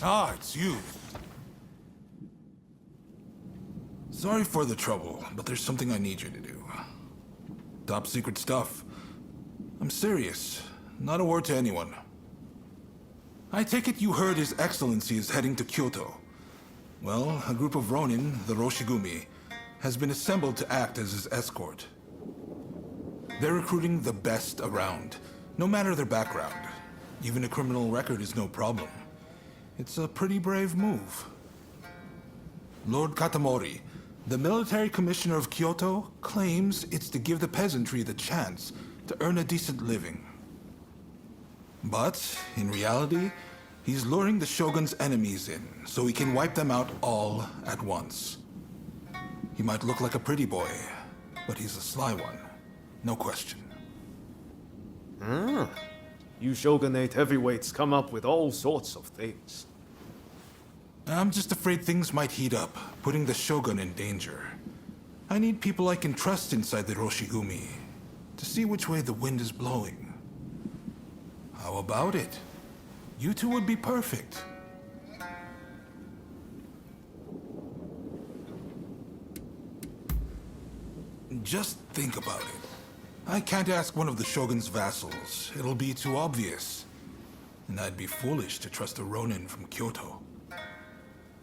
Ah, it's you. Sorry for the trouble, but there's something I need you to do. Top secret stuff. I'm serious. Not a word to anyone. I take it you heard His Excellency is heading to Kyoto. Well, a group of Ronin, the Roshigumi, has been assembled to act as his escort. They're recruiting the best around, no matter their background. Even a criminal record is no problem. It's a pretty brave move. Lord Katamori, the military commissioner of Kyoto, claims it's to give the peasantry the chance to earn a decent living. But, in reality, he's luring the Shogun's enemies in, so he can wipe them out all at once. He might look like a pretty boy, but he's a sly one. No question. You Shogunate heavyweights come up with all sorts of things. I'm just afraid things might heat up, putting the Shogun in danger. I need people I can trust inside the Roshigumi, to see which way the wind is blowing. How about it? You two would be perfect. Just think about it. I can't ask one of the Shogun's vassals. It'll be too obvious. And I'd be foolish to trust a Ronin from Kyoto.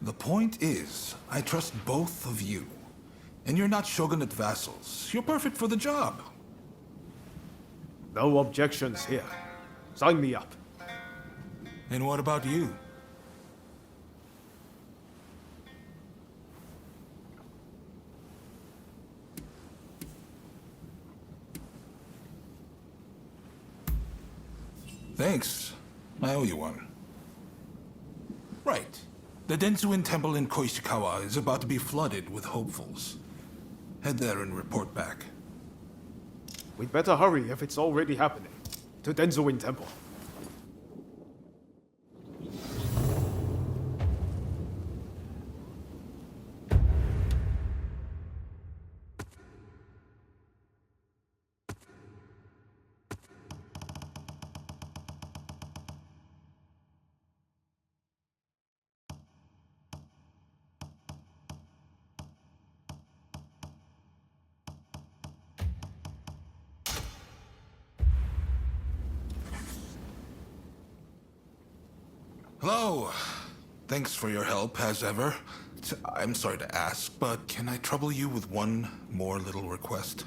The point is, I trust both of you. And you're not Shogunate vassals. You're perfect for the job. No objections here. Sign me up. And what about you? Thanks. I owe you one. Right. The Densuin Temple in Koishikawa is about to be flooded with hopefuls. Head there and report back. We'd better hurry if it's already happening. To Denzuin Temple. Hello. Thanks for your help, as ever. I'm sorry to ask, but can I trouble you with one more little request?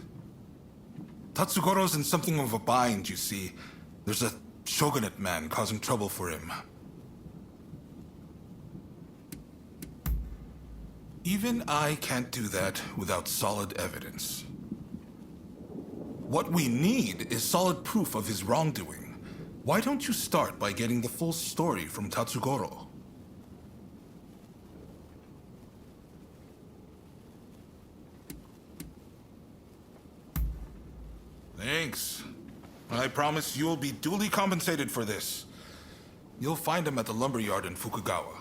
Tatsugoro's in something of a bind, you see. There's a shogunate man causing trouble for him. Even I can't do that without solid evidence. What we need is solid proof of his wrongdoing. Why don't you start by getting the full story from Tatsugoro? Thanks. I promise you'll be duly compensated for this. You'll find him at the lumberyard in Fukugawa.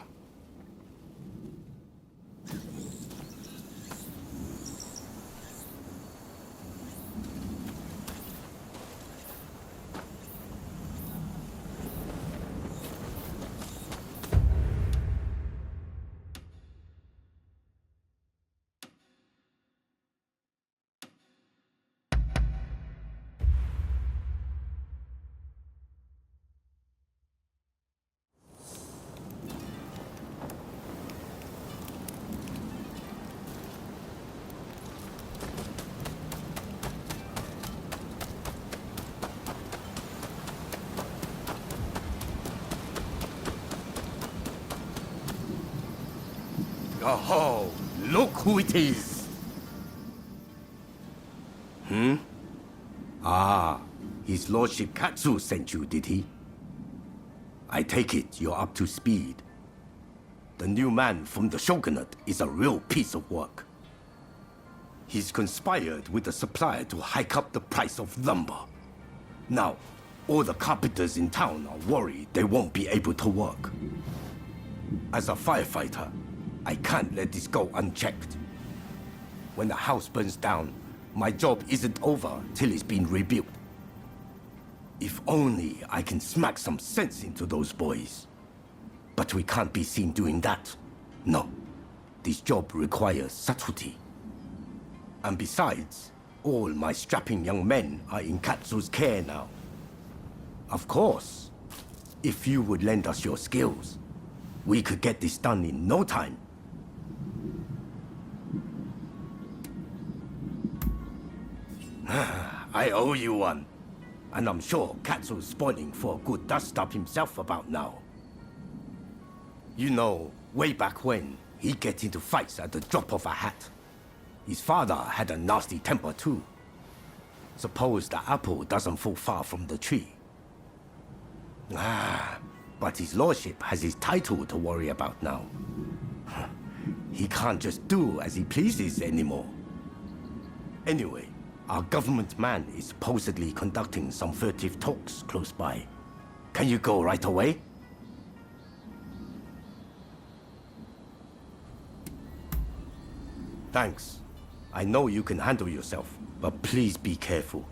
Oh, look who it is! Ah, His Lordship Katsu sent you, did he? I take it you're up to speed. The new man from the Shogunate is a real piece of work. He's conspired with the supplier to hike up the price of lumber. Now, all the carpenters in town are worried they won't be able to work. As a firefighter, I can't let this go unchecked. When the house burns down, my job isn't over till it's been rebuilt. If only I can smack some sense into those boys. But we can't be seen doing that. No. This job requires subtlety. And besides, all my strapping young men are in Katsu's care now. Of course, if you would lend us your skills, we could get this done in no time. I owe you one. And I'm sure Katsu's spoiling for a good dust-up himself about now. You know, way back when, he'd get into fights at the drop of a hat. His father had a nasty temper too. Suppose the apple doesn't fall far from the tree. But his lordship has his title to worry about now. He can't just do as he pleases anymore. Anyway, our government man is supposedly conducting some furtive talks close by. Can you go right away? Thanks. I know you can handle yourself, but please be careful.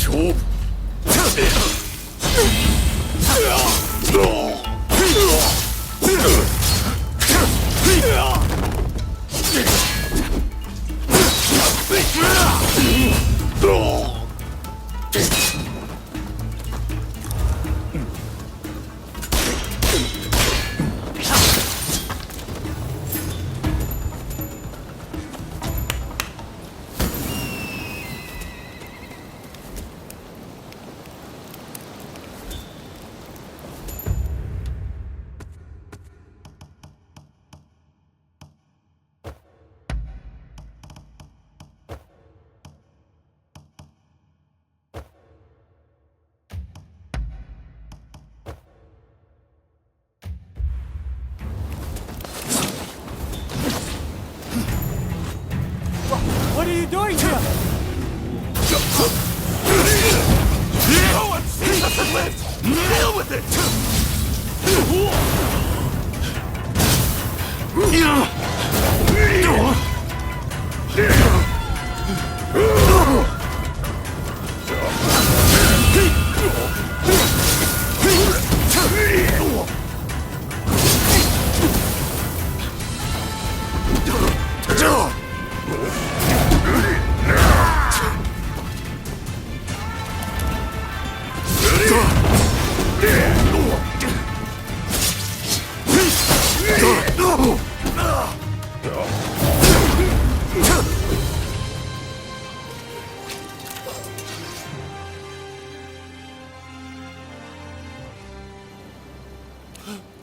勝負。What are you doing here? No one sees us and lives! Deal with it!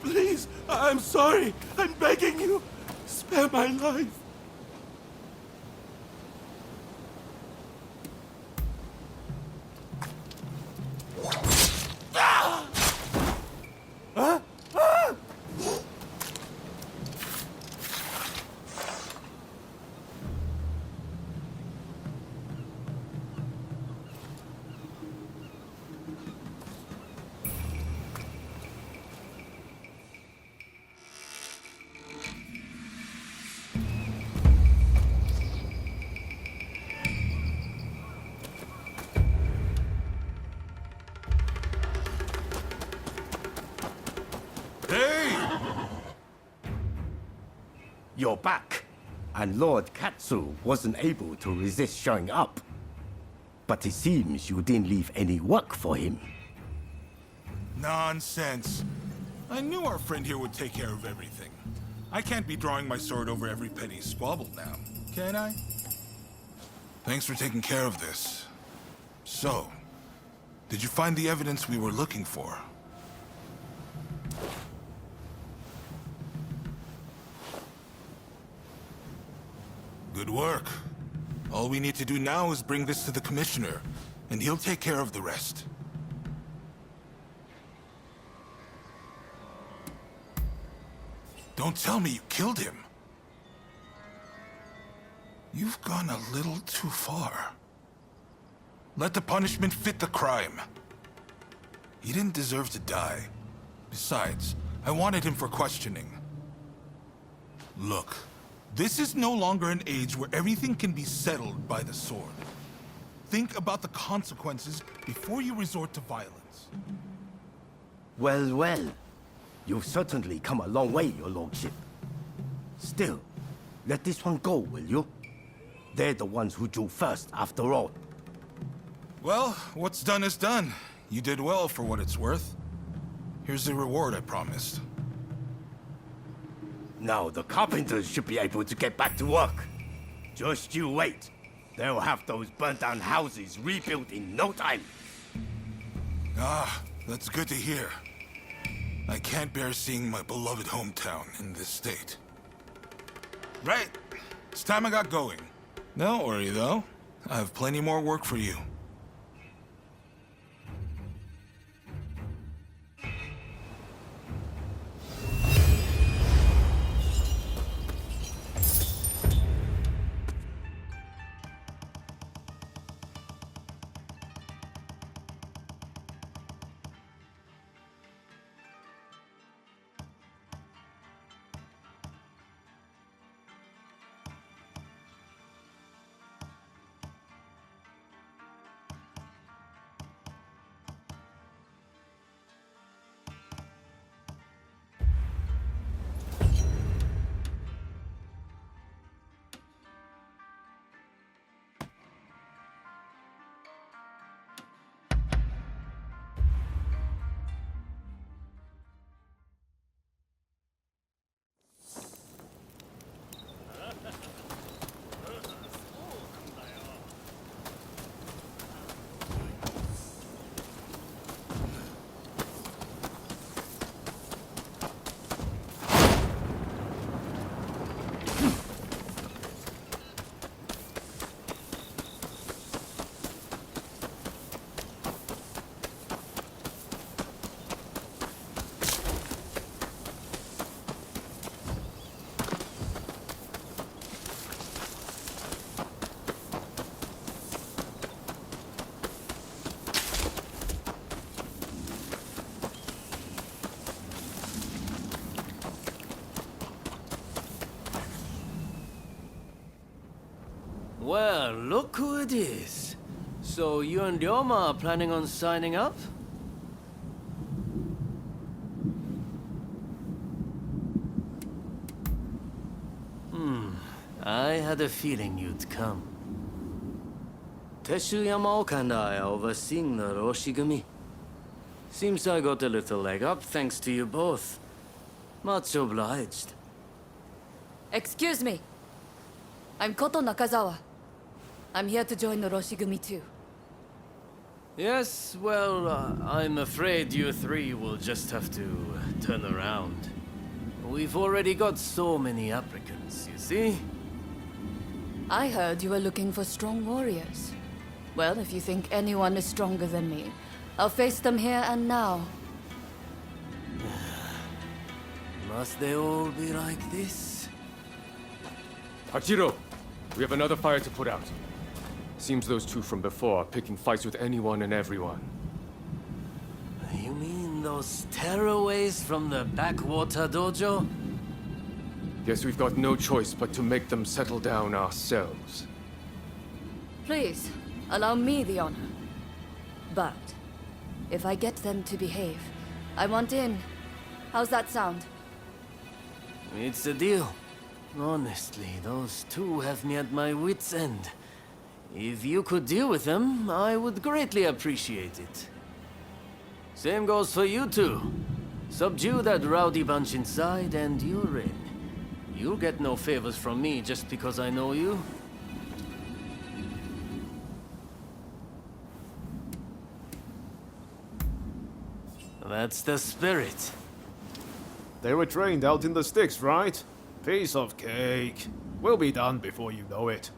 Please, I'm sorry. I'm begging you. Spare my life. Hey! You're back, and Lord Katsu wasn't able to resist showing up. But it seems you didn't leave any work for him. Nonsense. I knew our friend here would take care of everything. I can't be drawing my sword over every petty squabble now, can I? Thanks for taking care of this. So, did you find the evidence we were looking for? Good work. All we need to do now is bring this to the Commissioner, and he'll take care of the rest. Don't tell me you killed him. You've gone a little too far. Let the punishment fit the crime. He didn't deserve to die. Besides, I wanted him for questioning. Look, this is no longer an age where everything can be settled by the sword. Think about the consequences before you resort to violence. Well, well. You've certainly come a long way, your lordship. Still, let this one go, will you? They're the ones who drew first, after all. Well, what's done is done. You did well for what it's worth. Here's the reward I promised. Now the carpenters should be able to get back to work. Just you wait. They'll have those burnt-down houses rebuilt in no time. Ah, that's good to hear. I can't bear seeing my beloved hometown in this state. Right. It's time I got going. Don't worry, though. I have plenty more work for you. Well, look who it is. So you and Ryoma are planning on signing up? I had a feeling you'd come. Teshu Yamaoka and I are overseeing the Roshigumi. Seems I got a little leg up thanks to you both. Much obliged. Excuse me. I'm Koto Nakazawa. I'm here to join the Roshigumi too. Yes, well, I'm afraid you three will just have to turn around. We've already got so many applicants, you see? I heard you were looking for strong warriors. Well, if you think anyone is stronger than me, I'll face them here and now. Must they all be like this? Hachiro, we have another fire to put out. Seems those two from before are picking fights with anyone and everyone. You mean those tearaways from the backwater dojo? Guess we've got no choice but to make them settle down ourselves. Please, allow me the honor. But, if I get them to behave, I want in. How's that sound? It's a deal. Honestly, those two have me at my wit's end. If you could deal with them, I would greatly appreciate it. Same goes for you two. Subdue that rowdy bunch inside and you're in. You'll get no favors from me just because I know you. That's the spirit. They were trained out in the sticks, right? Piece of cake. We'll be done before you know it.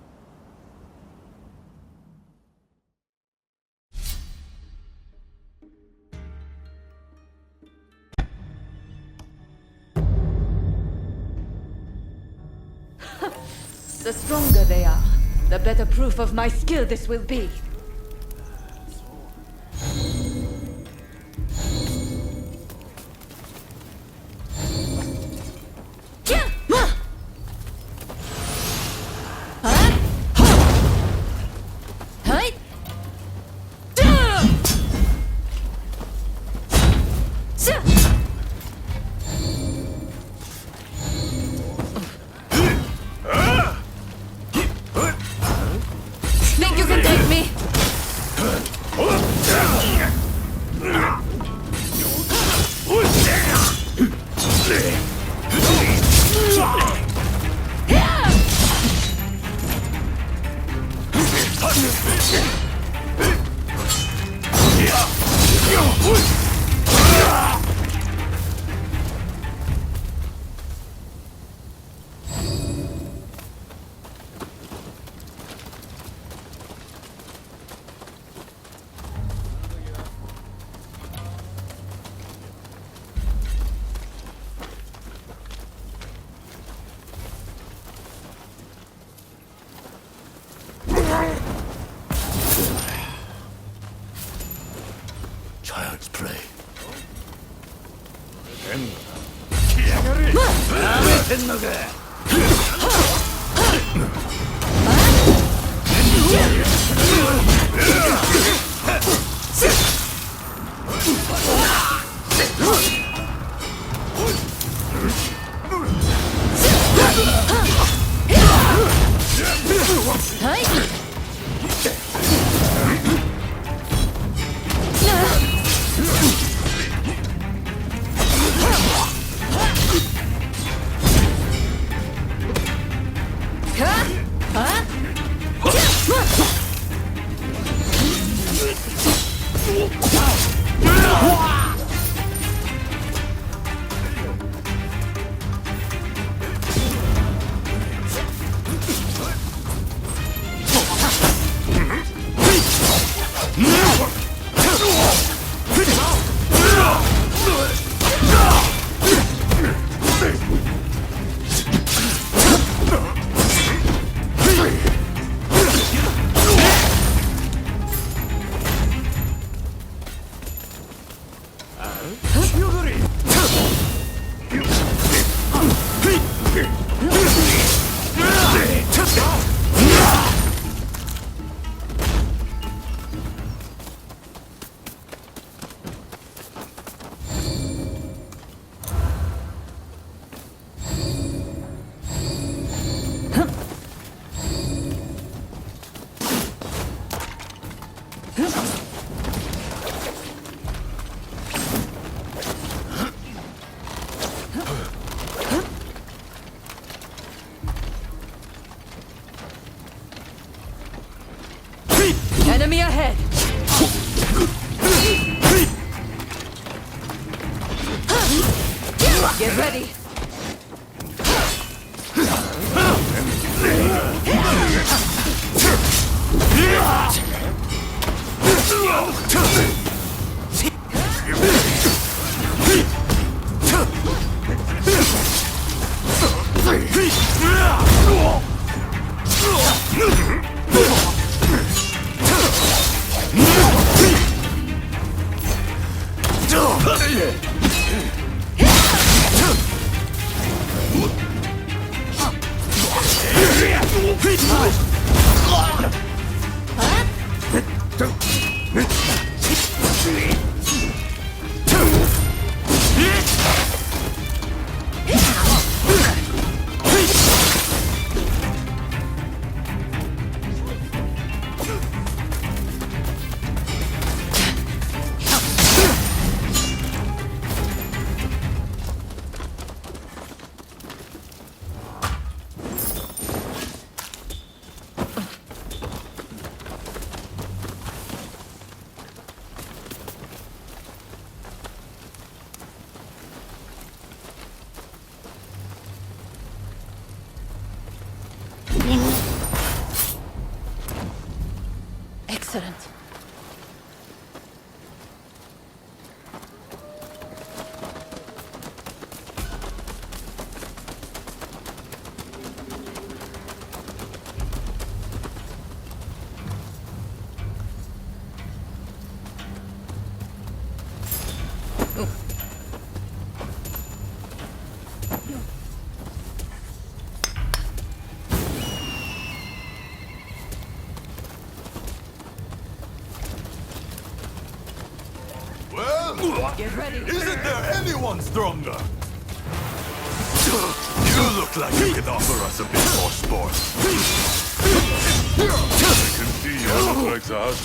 The stronger they are, the better proof of my skill this will be. Think you can take me? Child's play. Excellent. Well, Get ready. isn't there anyone stronger? You look like you can offer us a bit more sport. I can see you look like that.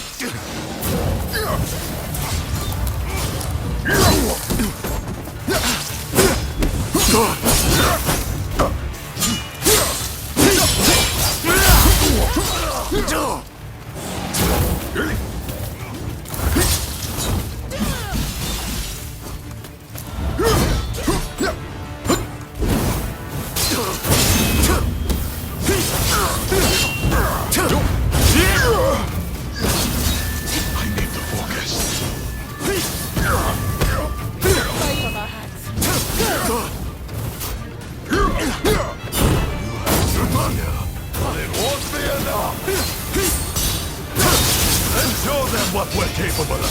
I need to focus. Fight on our hands. You have Somalia, but it won't be enough. Let's show them what we're capable of.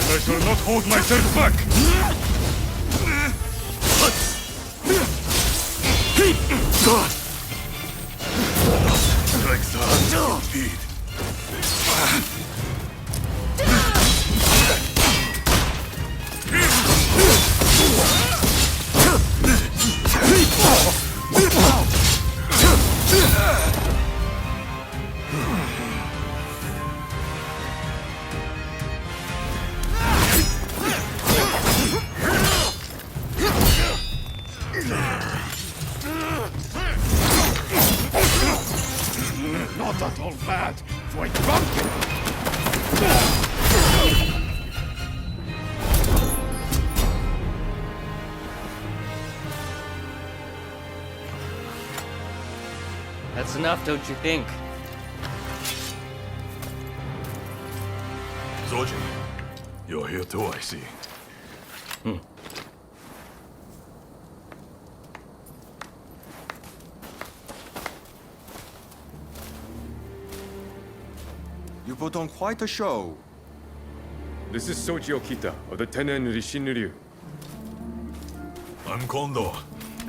I shall not hold myself back! Like that, indeed. Not at all bad for a drunken. That's enough, don't you think? Zoji, you're here too, I see. You put on quite a show. This is Soji Okita of the Tenen Rishinryu. I'm Kondo,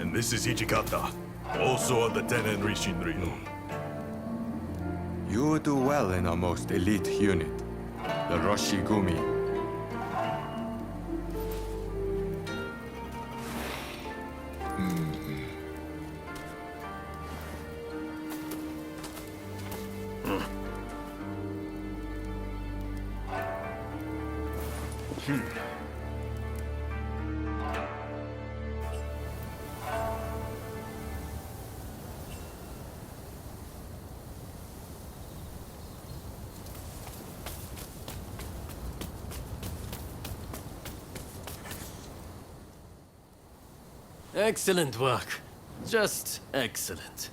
and this is Ichikata, also of the Tenen Rishinryu. You would do well in our most elite unit, the Roshigumi. Excellent work. Just excellent.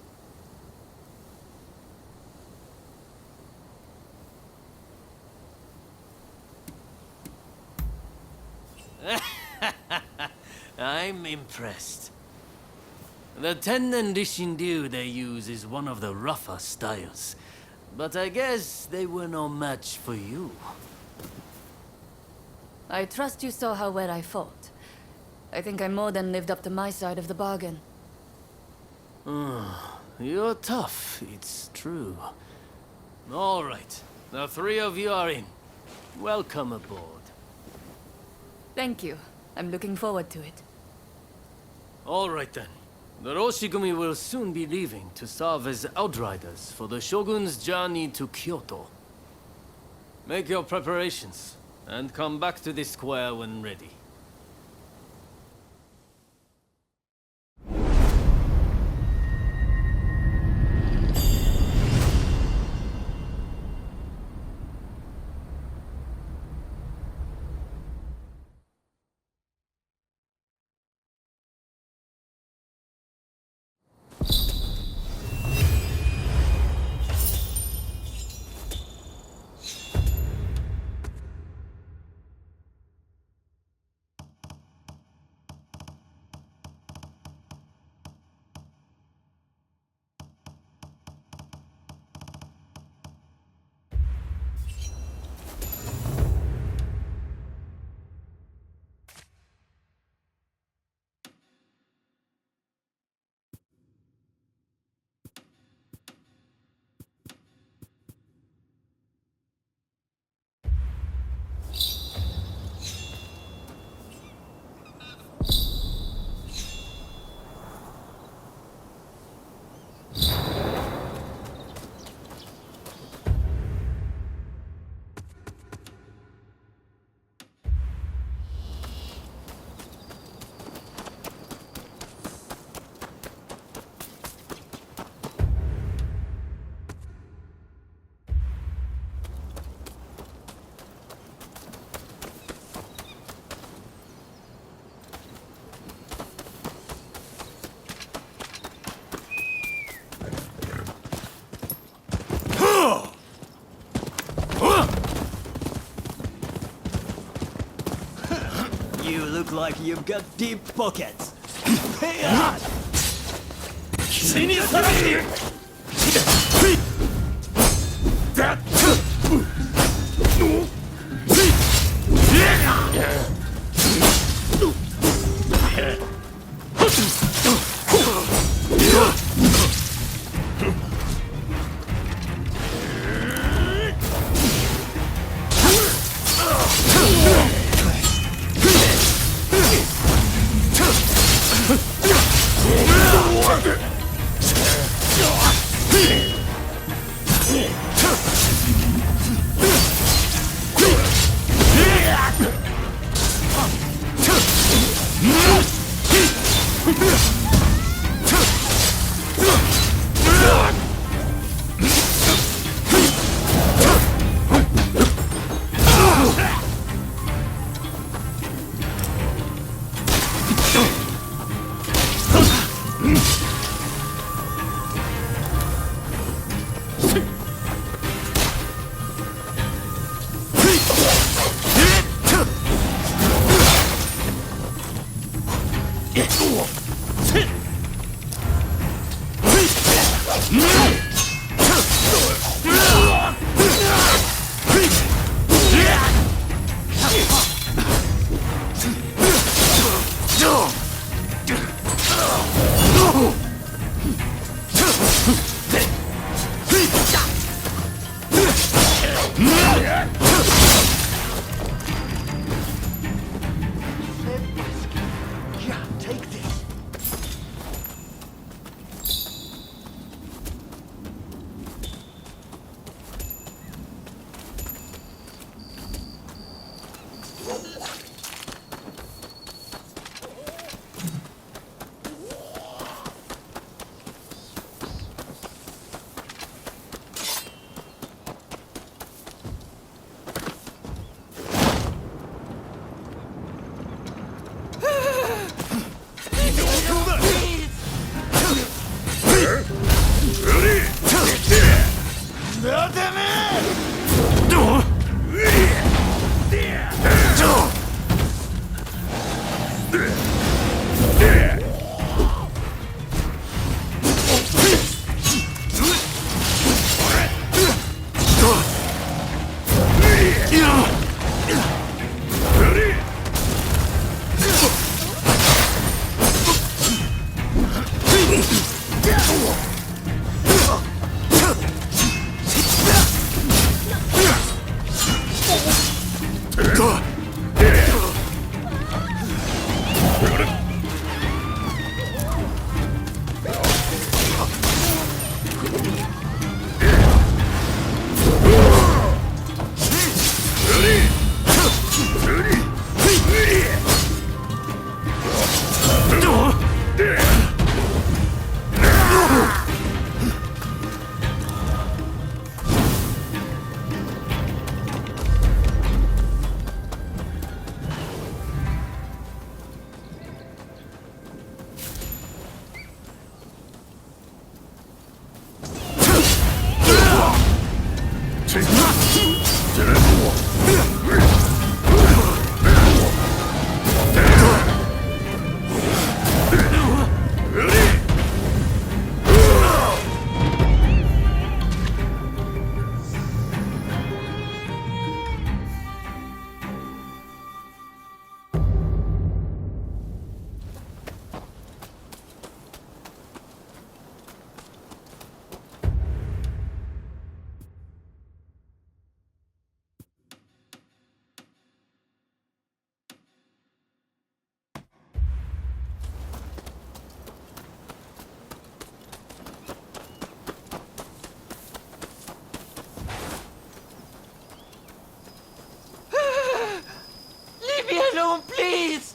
I'm impressed. The Tennen Rishinryu they use is one of the rougher styles. but I guess they were no match for you. I trust you saw how well I fought. I think I more than lived up to my side of the bargain. You're tough, it's true. All right, the three of you are in. Welcome aboard. Thank you. I'm looking forward to it. All right then. The Roshigumi will soon be leaving to serve as outriders for the Shogun's journey to Kyoto. Make your preparations, and come back to this square when ready. You look like you've got deep pockets. Hey, on! Leave me alone, please!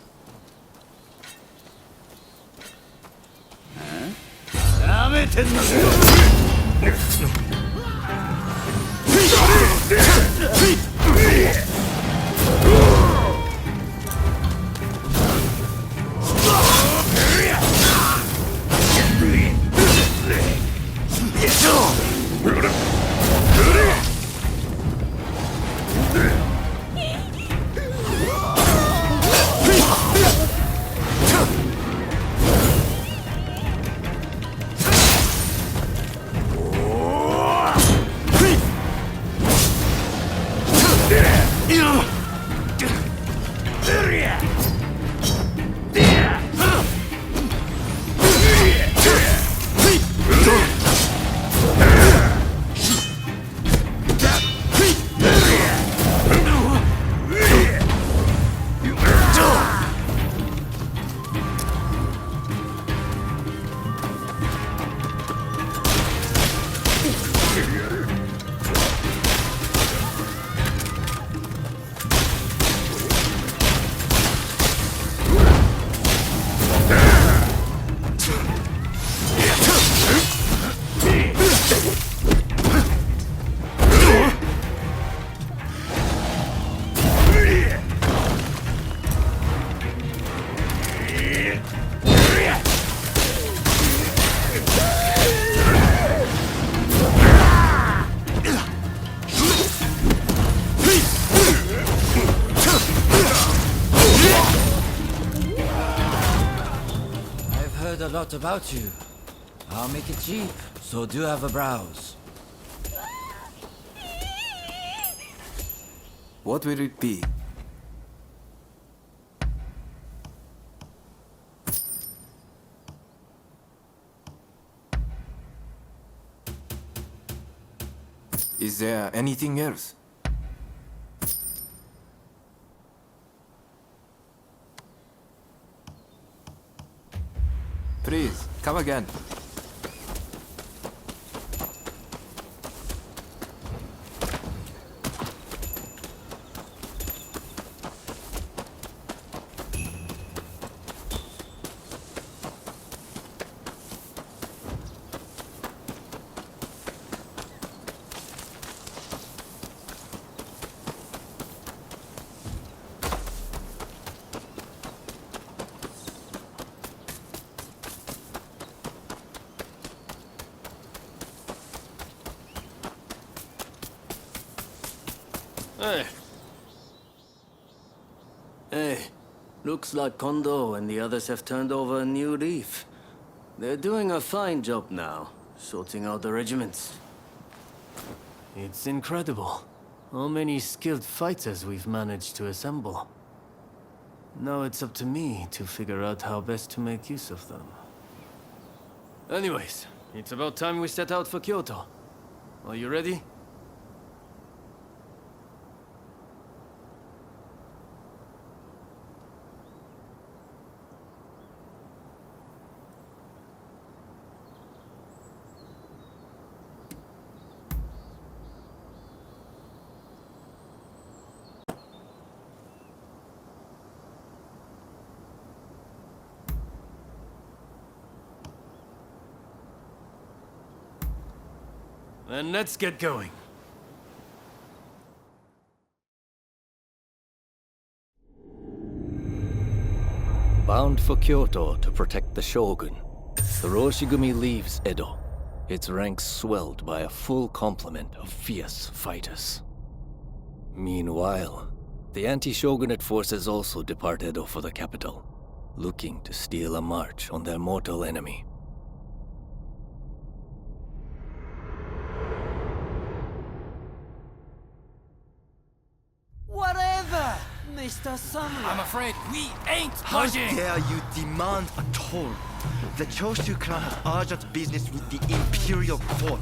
A lot about you. I'll make it cheap, so do have a browse. What will it be? Is there anything else? Please, come again. Hey. Hey. Looks like Kondo and the others have turned over a new leaf. They're doing a fine job now, sorting out the regiments. It's incredible how many skilled fighters we've managed to assemble. Now it's up to me to figure out how best to make use of them. Anyways, it's about time we set out for Kyoto. Are you ready? Then let's get going. Bound for Kyoto to protect the Shogun, the Roshigumi leaves Edo, its ranks swelled by a full complement of fierce fighters. Meanwhile, the anti-shogunate forces also depart Edo for the capital, looking to steal a march on their mortal enemy. Whatever, Mr. Samurai. I'm afraid we ain't How budging! dare you demand a toll? The Choshu clan has urgent business with the Imperial Court.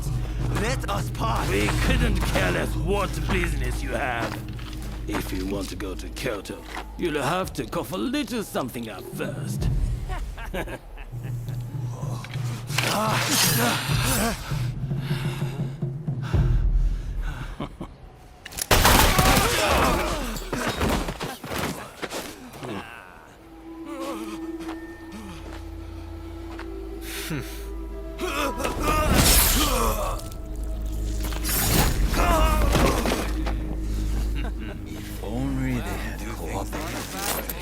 Let us pass! We couldn't care less what business you have. If you want to go to Kyoto, you'll have to cough a little something up first. If only they had cooperated.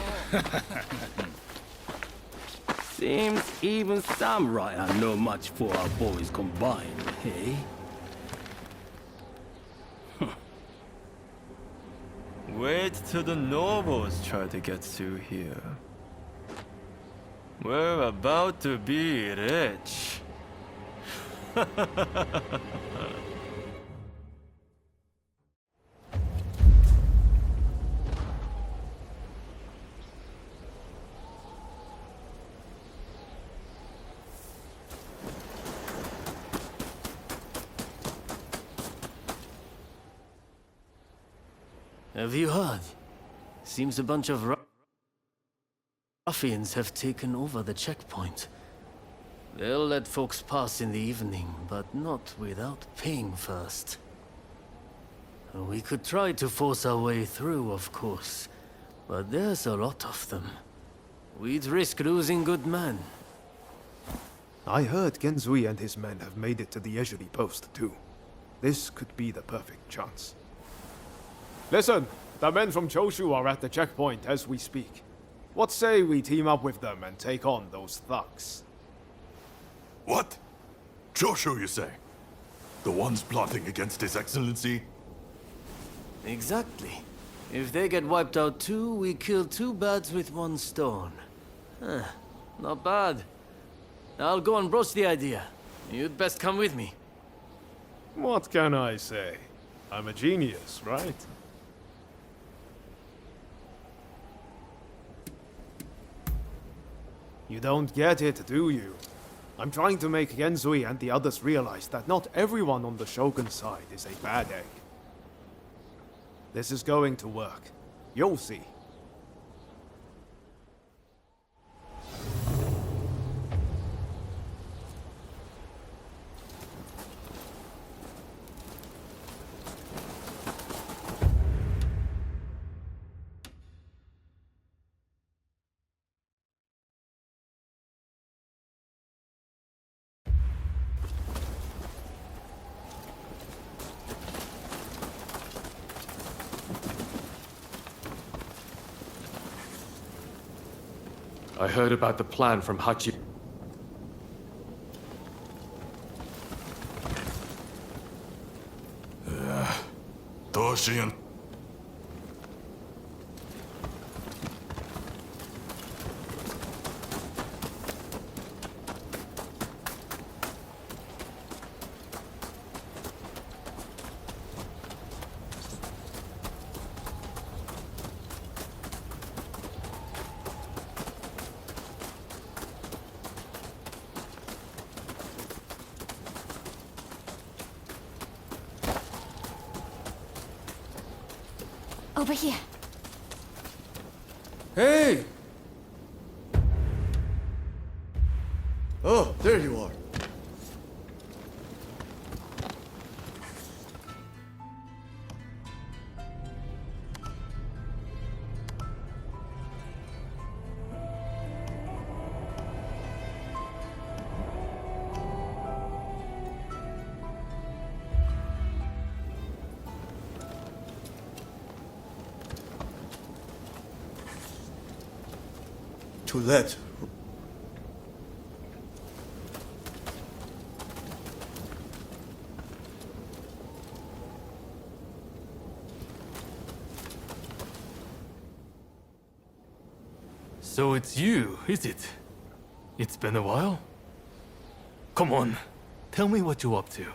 Seems even samurai are no match for our boys combined, hey? Wait till the nobles try to get through here. We're about to be rich. Have you heard? Seems a bunch of ruffians have taken over the checkpoint. They'll let folks pass in the evening, but not without paying first. We could try to force our way through, of course, but there's a lot of them. We'd risk losing good men. I heard Genzui and his men have made it to the Ejiri post, too. This could be the perfect chance. Listen, the men from Choshu are at the checkpoint as we speak. What say we team up with them and take on those thugs? What? Choshu, you say? The ones plotting against His Excellency? Exactly. If they get wiped out too, we kill two birds with one stone. Huh, not bad. I'll go and broach the idea. You'd best come with me. What can I say? I'm a genius, right? You don't get it, do you? I'm trying to make Genzui and the others realize that not everyone on the Shogun side is a bad egg. This is going to work. You'll see. I heard about the plan from Hachi. Toshin. Over here. Hey! Oh, there you are. To let. So it's you, is it? It's been a while? Come on, tell me what you're up to.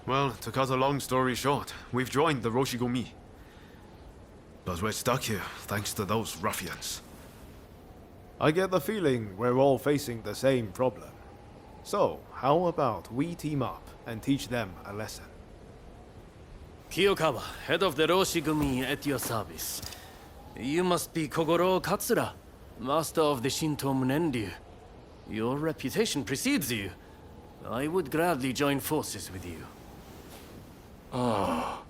Well, to cut a long story short, we've joined the Roshigumi. But we're stuck here, thanks to those ruffians. I get the feeling we're all facing the same problem. So, how about we team up and teach them a lesson? Kiyokawa, head of the Roshigumi, at your service. You must be Kogoro Katsura, master of the Shinto Munenryu. Your reputation precedes you. I would gladly join forces with you. Ah,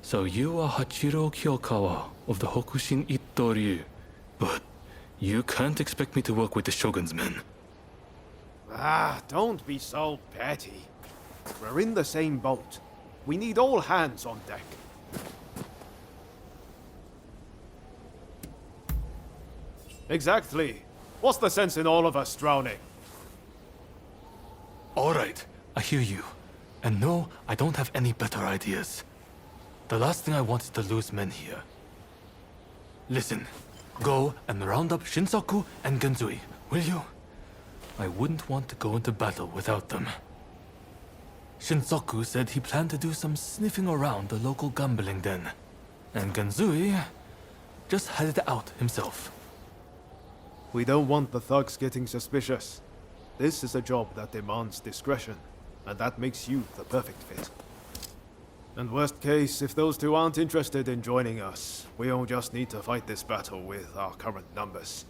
so you are Hachiro Kiyokawa of the Hokushin Itto Ryu. But you can't expect me to work with the Shogun's men. Ah, don't be so petty. We're in the same boat. We need all hands on deck. Exactly. What's the sense in all of us drowning? All right, I hear you. And no, I don't have any better ideas. The last thing I want is to lose men here. Listen, go and round up Shinsaku and Genzui, will you? I wouldn't want to go into battle without them. Shinsaku said he planned to do some sniffing around the local gambling den. And Genzui just headed out himself. We don't want the thugs getting suspicious. This is a job that demands discretion, and that makes you the perfect fit. And worst case, if those two aren't interested in joining us, we'll just need to fight this battle with our current numbers.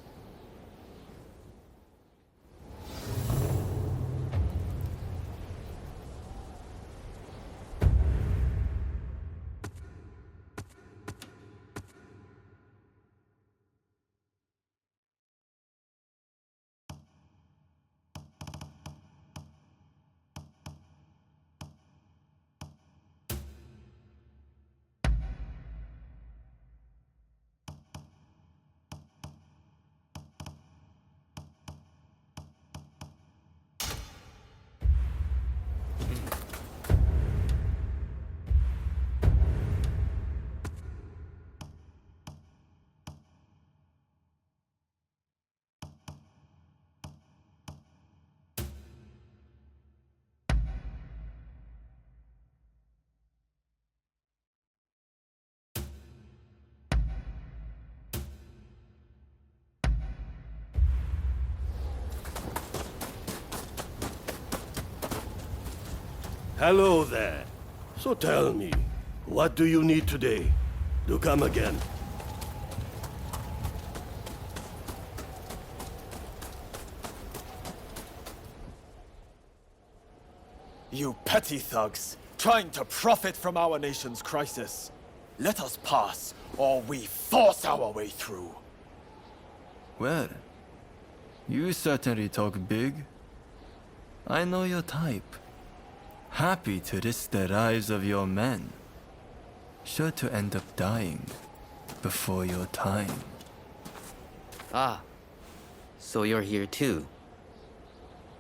Hello there. So tell me, what do you need today? Do come again. You petty thugs, trying to profit from our nation's crisis. Let us pass, or we force our way through. Well, you certainly talk big. I know your type. Happy to risk the lives of your men. Sure to end up dying before your time. Ah, so you're here too.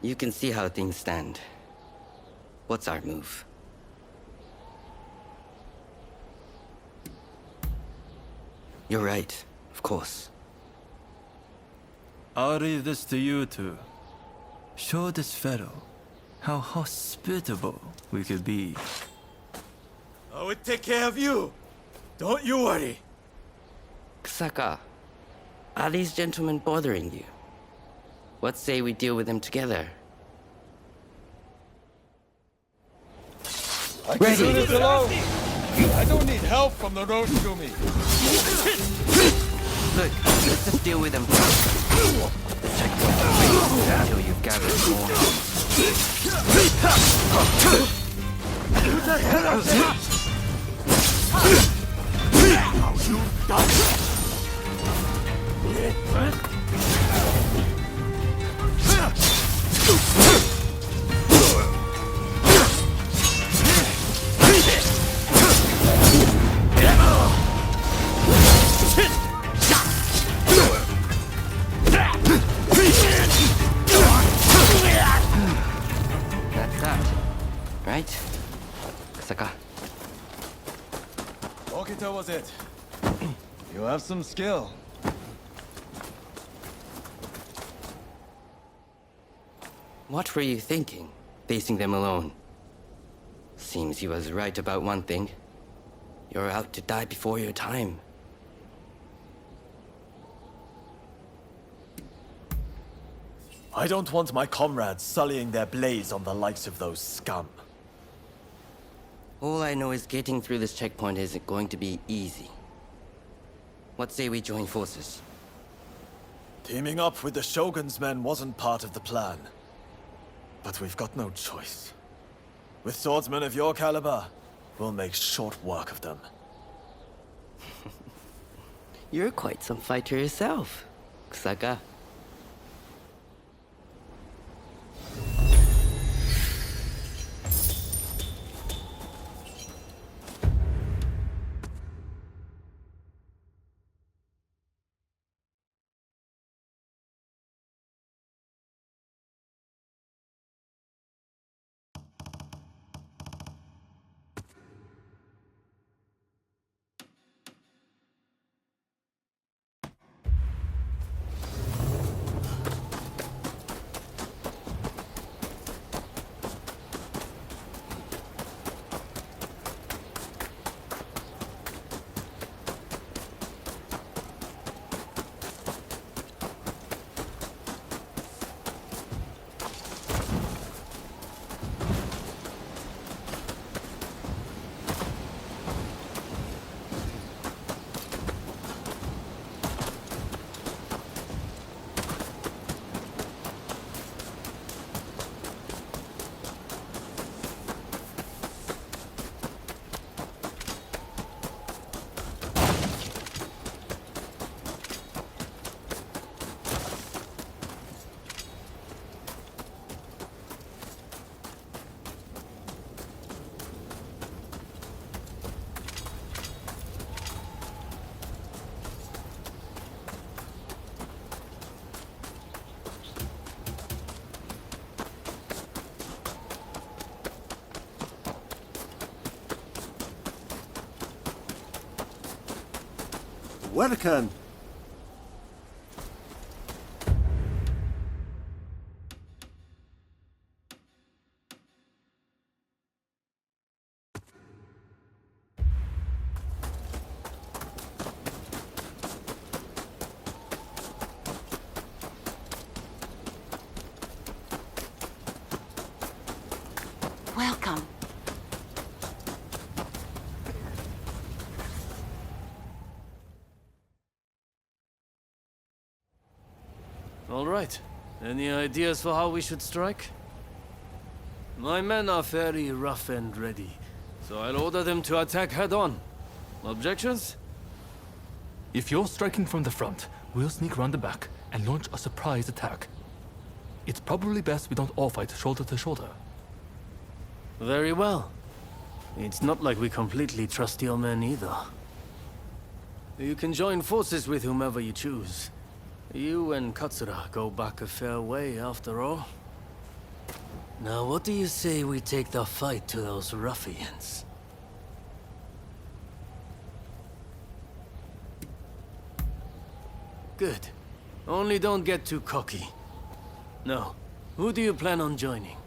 You can see how things stand. What's our move? You're right, of course. I'll leave this to you two. Show this fellow how hospitable we could be. I would take care of you. Don't you worry. Kusaka, are these gentlemen bothering you? What say we deal with them together? Ready. I don't need help from the Roshigumi. Look, let's just deal with them first. The checkpoint will wait until you've gathered That's that, right? Saka. Okita was it. You have some skill. What were you thinking, facing them alone? Seems he was right about one thing. You're out to die before your time. I don't want my comrades sullying their blaze on the likes of those scum. All I know is getting through this checkpoint isn't going to be easy. What say we join forces? Teaming up with the Shogun's men wasn't part of the plan. But we've got no choice. With swordsmen of your caliber, we'll make short work of them. You're quite some fighter yourself, Kusaka. Welcome. Welcome. All right. Any ideas for how we should strike? My men are very rough and ready, so I'll order them to attack head-on. Objections? If you're striking from the front, we'll sneak around the back and launch a surprise attack. It's probably best we don't all fight shoulder to shoulder. Very well. It's not like we completely trust your men either. You can join forces with whomever you choose. You and Katsura go back a fair way, after all. Now, what do you say we take the fight to those ruffians? Good. Only don't get too cocky. No. Who do you plan on joining?